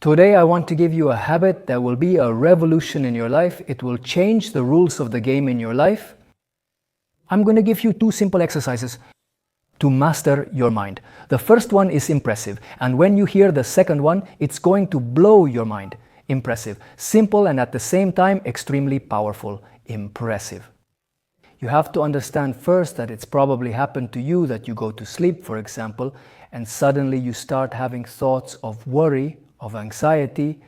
Today I want to give you a habit that will be a revolution in your life. It will change the rules of the game in your life. I'm going to give you 2 simple exercises to master your mind. The first one is impressive, and when you hear the second one, it's going to blow your mind. Impressive. Simple and at the same time extremely powerful. Impressive. You have to understand first that it's probably happened to you that you go to sleep, for example, and suddenly you start having thoughts of worry, of anxiety,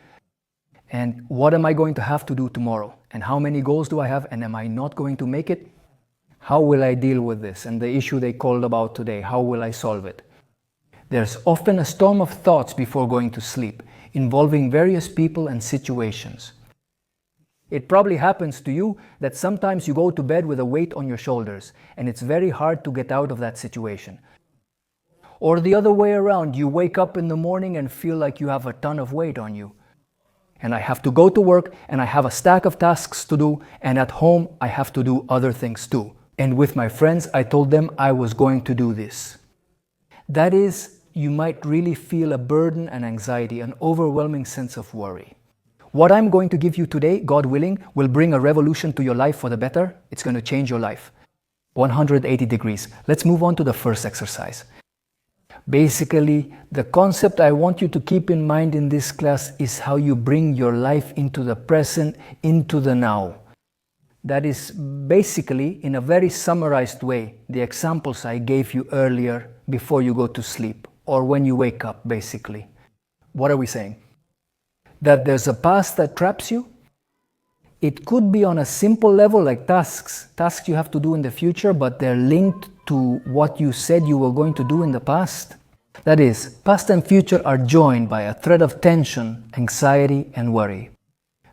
and what am I going to have to do tomorrow? And how many goals do I have? And am I not going to make it? How will I deal with this? And the issue they called about today, how will I solve it? There's often a storm of thoughts before going to sleep, involving various people and situations. It probably happens to you that sometimes you go to bed with a weight on your shoulders, and it's very hard to get out of that situation. Or the other way around, you wake up in the morning and feel like you have a ton of weight on you. And I have to go to work, and I have a stack of tasks to do, and at home I have to do other things too. And with my friends, I told them I was going to do this. That is, you might really feel a burden and anxiety, an overwhelming sense of worry. What I'm going to give you today, God willing, will bring a revolution to your life for the better. It's going to change your life. 180 degrees. Let's move on to the first exercise. Basically, the concept I want you to keep in mind in this class is how you bring your life into the present, into the now. That is basically, in a very summarized way, the examples I gave you earlier before you go to sleep, or when you wake up, basically. What are we saying? That there's a past that traps you. It could be on a simple level like tasks you have to do in the future, but they're linked to what you said you were going to do in the past. That is, past and future are joined by a thread of tension, anxiety, and worry.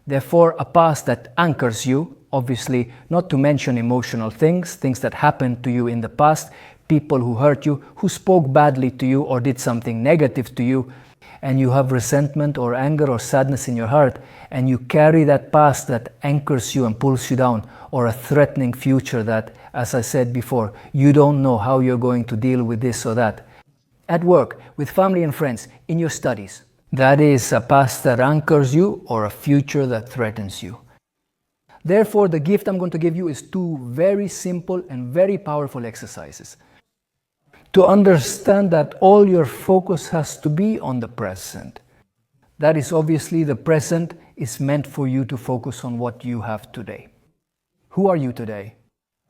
Therefore, a past that anchors you, obviously not to mention emotional things that happened to you in the past, people who hurt you, who spoke badly to you or did something negative to you, and you have resentment or anger or sadness in your heart, and you carry that past that anchors you and pulls you down, or a threatening future that, as I said before, you don't know how you're going to deal with this or that. At work, with family and friends, in your studies. That is a past that anchors you or a future that threatens you. Therefore, the gift I'm going to give you is 2 very simple and very powerful exercises. To understand that all your focus has to be on the present. That is, obviously, the present is meant for you to focus on what you have today. Who are you today?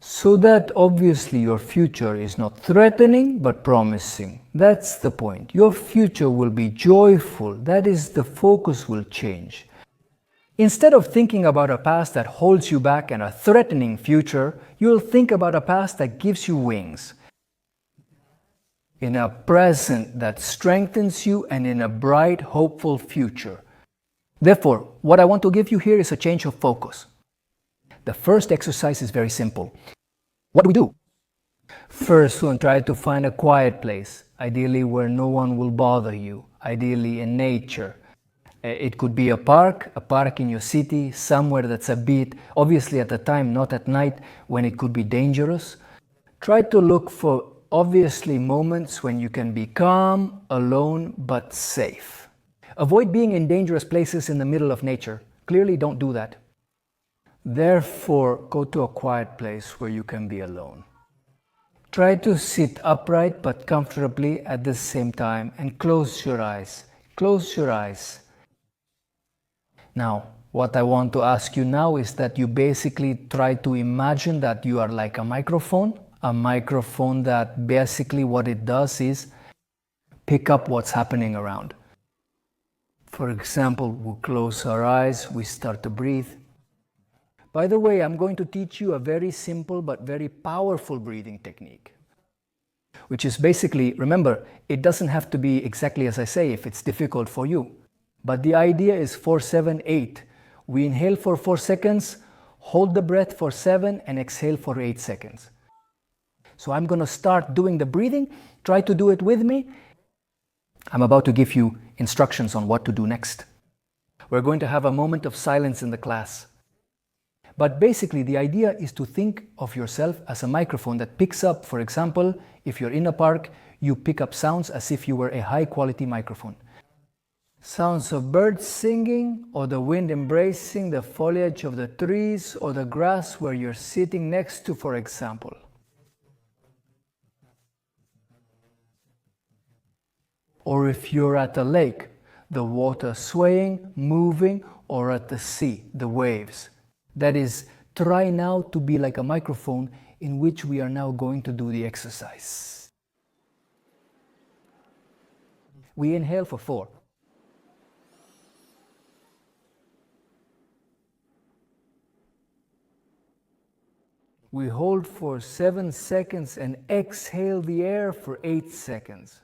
So that obviously your future is not threatening but promising. That's the point. Your future will be joyful. That is, the focus will change. Instead of thinking about a past that holds you back and a threatening future, you'll think about a past that gives you wings. In a present that strengthens you, and in a bright, hopeful future. Therefore, what I want to give you here is a change of focus. The first exercise is very simple. What do we do? First, we'll try to find a quiet place, ideally where no one will bother you, ideally in nature. It could be a park in your city, somewhere that's a bit, obviously at the time, not at night, when it could be dangerous. Try to look for obviously moments when you can be calm, alone, but safe. Avoid being in dangerous places in the middle of nature. Clearly don't do that. Therefore, go to a quiet place where you can be alone. Try to sit upright but comfortably at the same time, and close your eyes. Close your eyes. Now, what I want to ask you now is that you basically try to imagine that you are like a microphone that basically what it does is pick up what's happening around. For example, we close our eyes, we start to breathe. By the way, I'm going to teach you a very simple but very powerful breathing technique, which is basically, remember, it doesn't have to be exactly as I say if it's difficult for you. But the idea is 4, 7, 8. We inhale for 4 seconds, hold the breath for 7, and exhale for 8 seconds. So I'm going to start doing the breathing. Try to do it with me. I'm about to give you instructions on what to do next. We're going to have a moment of silence in the class. But basically, the idea is to think of yourself as a microphone that picks up, for example, if you're in a park, you pick up sounds as if you were a high-quality microphone. Sounds of birds singing, or the wind embracing the foliage of the trees or the grass where you're sitting next to, for example. Or if you're at a lake, the water swaying, moving, or at the sea, the waves. That is, try now to be like a microphone in which we are now going to do the exercise. We inhale for 4. We hold for 7 seconds and exhale the air for 8 seconds.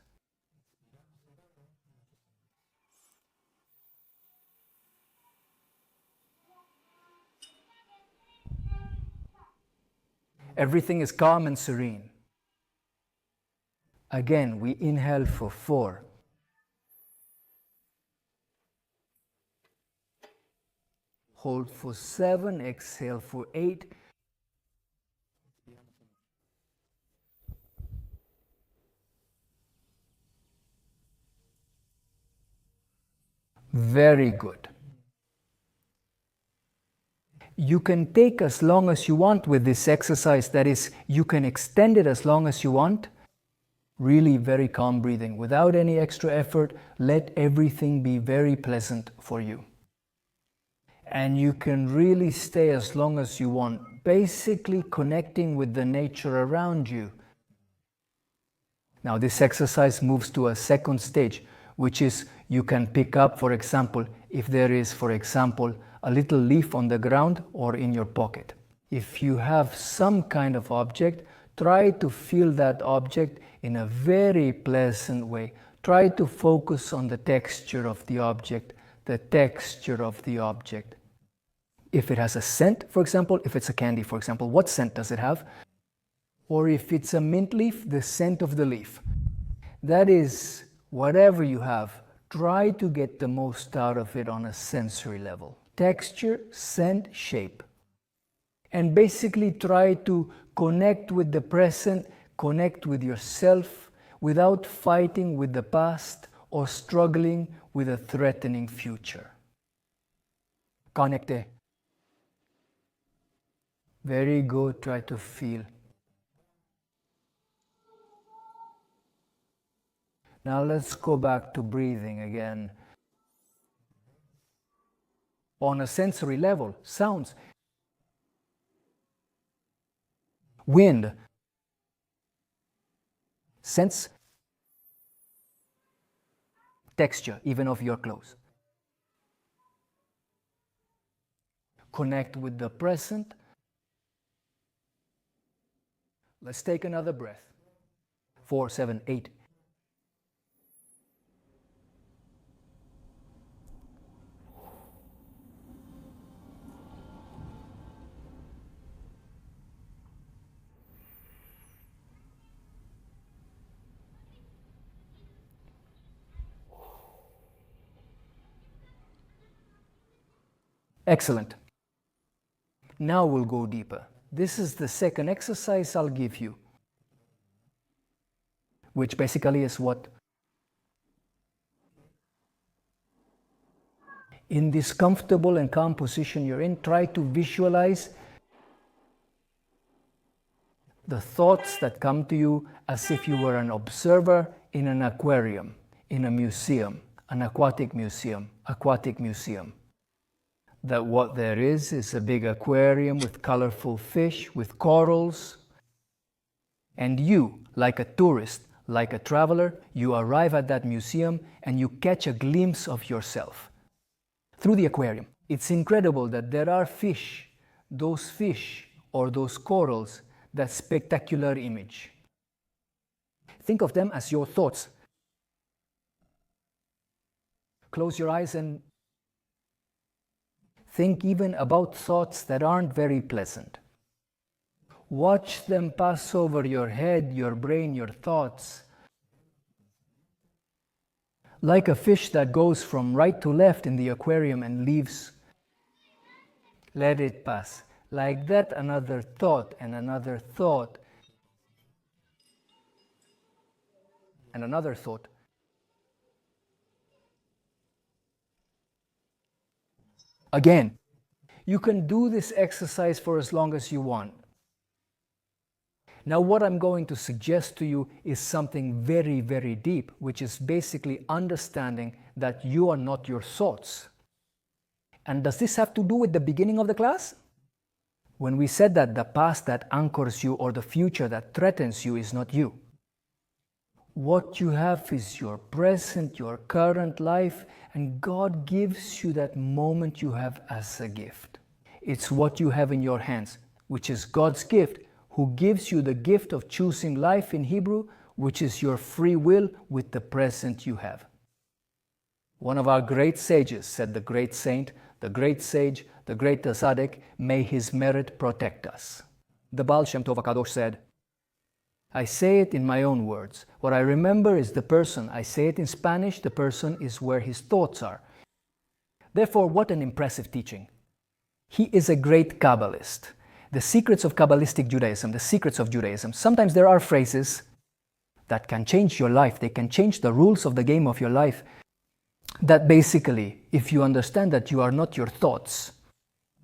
Everything is calm and serene. Again, we inhale for 4. Hold for 7, exhale for 8. Very good. You can take as long as you want with this exercise. That is, you can extend it as long as you want. Really very calm breathing. Without any extra effort, let everything be very pleasant for you. And you can really stay as long as you want, basically connecting with the nature around you. Now this exercise moves to a second stage, which is you can pick up, for example, if there is, for example, a little leaf on the ground or in your pocket. If you have some kind of object, try to feel that object in a very pleasant way. Try to focus on the texture of the object, the texture of the object. If it has a scent, for example, if it's a candy, for example, what scent does it have? Or if it's a mint leaf, the scent of the leaf. That is, whatever you have, try to get the most out of it on a sensory level. Texture, scent, shape. And basically try to connect with the present, connect with yourself, without fighting with the past or struggling with a threatening future. Conecte. Very good, try to feel. Now let's go back to breathing again. On a sensory level, sounds. Wind. Sense. Texture, even of your clothes. Connect with the present. Let's take another breath. 4, 7, 8. Excellent. Now we'll go deeper. This is the second exercise I'll give you, which basically is what? In this comfortable and calm position you're in, try to visualize the thoughts that come to you as if you were an observer in an aquarium, in a museum, an aquatic museum. That what there is a big aquarium with colorful fish, with corals. And you, like a tourist, like a traveler, you arrive at that museum and you catch a glimpse of yourself through the aquarium. It's incredible that there are fish, those fish or those corals, that spectacular image. Think of them as your thoughts. Close your eyes and think even about thoughts that aren't very pleasant. Watch them pass over your head, your brain, your thoughts. Like a fish that goes from right to left in the aquarium and leaves. Let it pass. Like that, another thought and another thought. And another thought. Again, you can do this exercise for as long as you want. Now, what I'm going to suggest to you is something very, very deep, which is basically understanding that you are not your thoughts. And does this have to do with the beginning of the class? When we said that the past that anchors you or the future that threatens you is not you. What you have is your present, your current life, and God gives you that moment you have as a gift. It's what you have in your hands, which is God's gift, who gives you the gift of choosing life in Hebrew, which is your free will with the present you have. One of our great sages said, the great saint, the great sage, the great tzaddik, may his merit protect us. The Baal Shem Tov HaKadosh said, I say it in my own words. What I remember is the person. I say it in Spanish, the person is where his thoughts are. Therefore, what an impressive teaching. He is a great Kabbalist. The secrets of Kabbalistic Judaism, the secrets of Judaism. Sometimes there are phrases that can change your life. They can change the rules of the game of your life. That basically, if you understand that you are not your thoughts,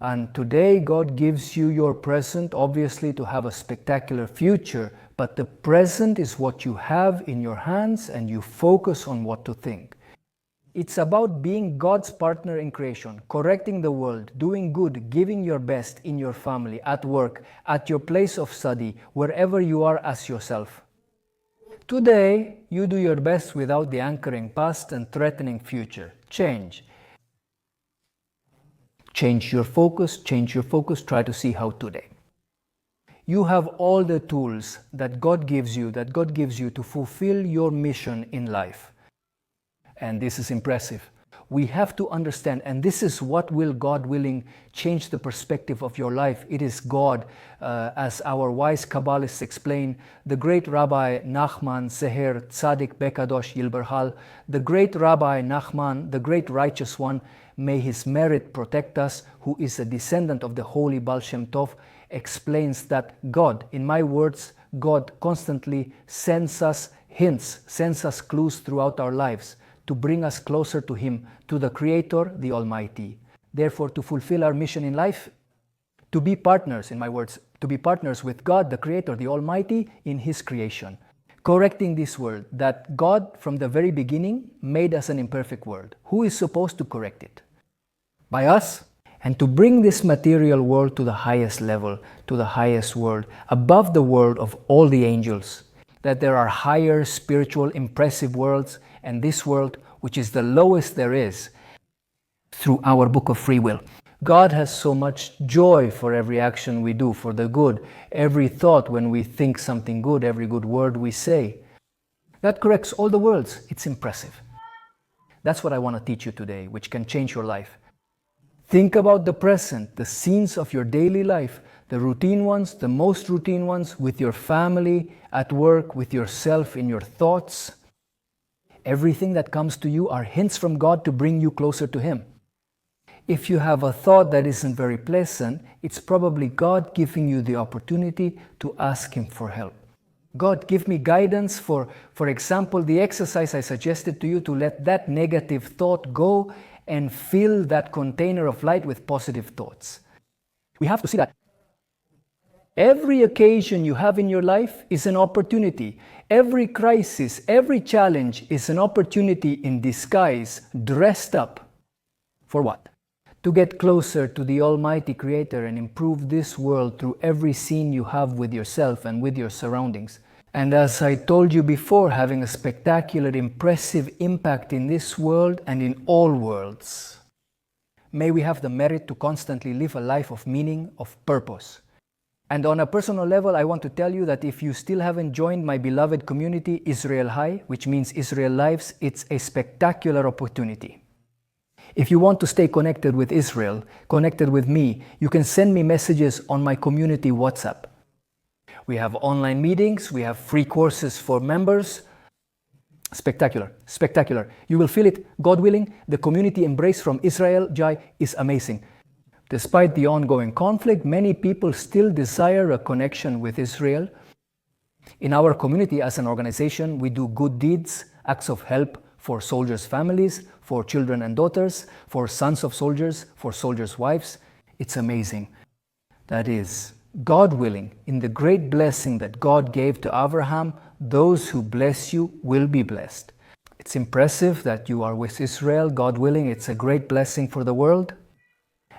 and today God gives you your present, obviously to have a spectacular future, but the present is what you have in your hands and you focus on what to think. It's about being God's partner in creation, correcting the world, doing good, giving your best in your family, at work, at your place of study, wherever you are as yourself. Today, you do your best without the anchoring past and threatening future. Change. Change your focus, try to see how today. You have all the tools that God gives you to fulfill your mission in life. And this is impressive. We have to understand, and this is what will, God willing, change the perspective of your life. It is God, as our wise Kabbalists explain, the great Rabbi Nachman Seher Tzadik Bekadosh Yilberhal, the great Rabbi Nachman, the great righteous one, may his merit protect us, who is a descendant of the holy Baal Shem Tov, explains that God, in my words, God constantly sends us hints, sends us clues throughout our lives to bring us closer to Him, to the Creator, the Almighty. Therefore, to fulfill our mission in life, to be partners, in my words, to be partners with God, the Creator, the Almighty, in His creation. Correcting this world, that God, from the very beginning, made us an imperfect world. Who is supposed to correct it? By us. And to bring this material world to the highest level, to the highest world, above the world of all the angels. That there are higher, spiritual, impressive worlds, and this world, which is the lowest there is, through our book of free will. God has so much joy for every action we do, for the good, every thought when we think something good, every good word we say. That corrects all the worlds. It's impressive. That's what I want to teach you today, which can change your life. Think about the present, the scenes of your daily life, the routine ones, the most routine ones, with your family, at work, with yourself, in your thoughts. Everything that comes to you are hints from God to bring you closer to Him. If you have a thought that isn't very pleasant, it's probably God giving you the opportunity to ask Him for help. God, give me guidance for example, the exercise I suggested to you to let that negative thought go and fill that container of light with positive thoughts. We have to see that every occasion you have in your life is an opportunity. Every crisis, every challenge is an opportunity in disguise, dressed up. For what? To get closer to the Almighty Creator and improve this world through every scene you have with yourself and with your surroundings. And as I told you before, having a spectacular, impressive impact in this world and in all worlds. May we have the merit to constantly live a life of meaning, of purpose. And on a personal level, I want to tell you that if you still haven't joined my beloved community, Israel High, which means Israel Lives, it's a spectacular opportunity. If you want to stay connected with Israel, connected with me, you can send me messages on my community WhatsApp. We have online meetings, we have free courses for members. Spectacular, spectacular. You will feel it, God willing. The community embrace from Israel Jai is amazing. Despite the ongoing conflict, many people still desire a connection with Israel. In our community as an organization, we do good deeds, acts of help for soldiers' families, for children and daughters, for sons of soldiers, for soldiers' wives. It's amazing. That is, God willing, in the great blessing that God gave to Abraham, those who bless you will be blessed. It's impressive that you are with Israel. God willing, it's a great blessing for the world.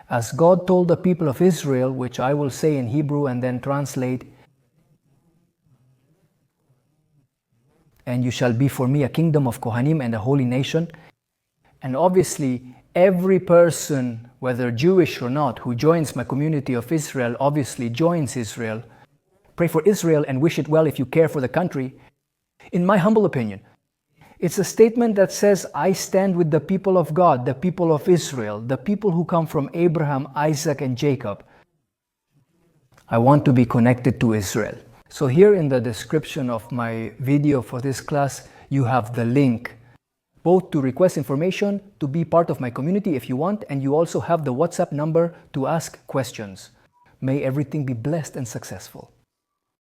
As God told the people of Israel, which I will say in Hebrew and then translate, and you shall be for me a kingdom of Kohanim and a holy nation. And obviously, every person, whether Jewish or not, who joins my community of Israel, obviously joins Israel. Pray for Israel and wish it well if you care for the country. In my humble opinion, it's a statement that says, I stand with the people of God, the people of Israel, the people who come from Abraham, Isaac, and Jacob. I want to be connected to Israel. So here in the description of my video for this class, you have the link, both to request information, to be part of my community if you want, and you also have the WhatsApp number to ask questions. May everything be blessed and successful.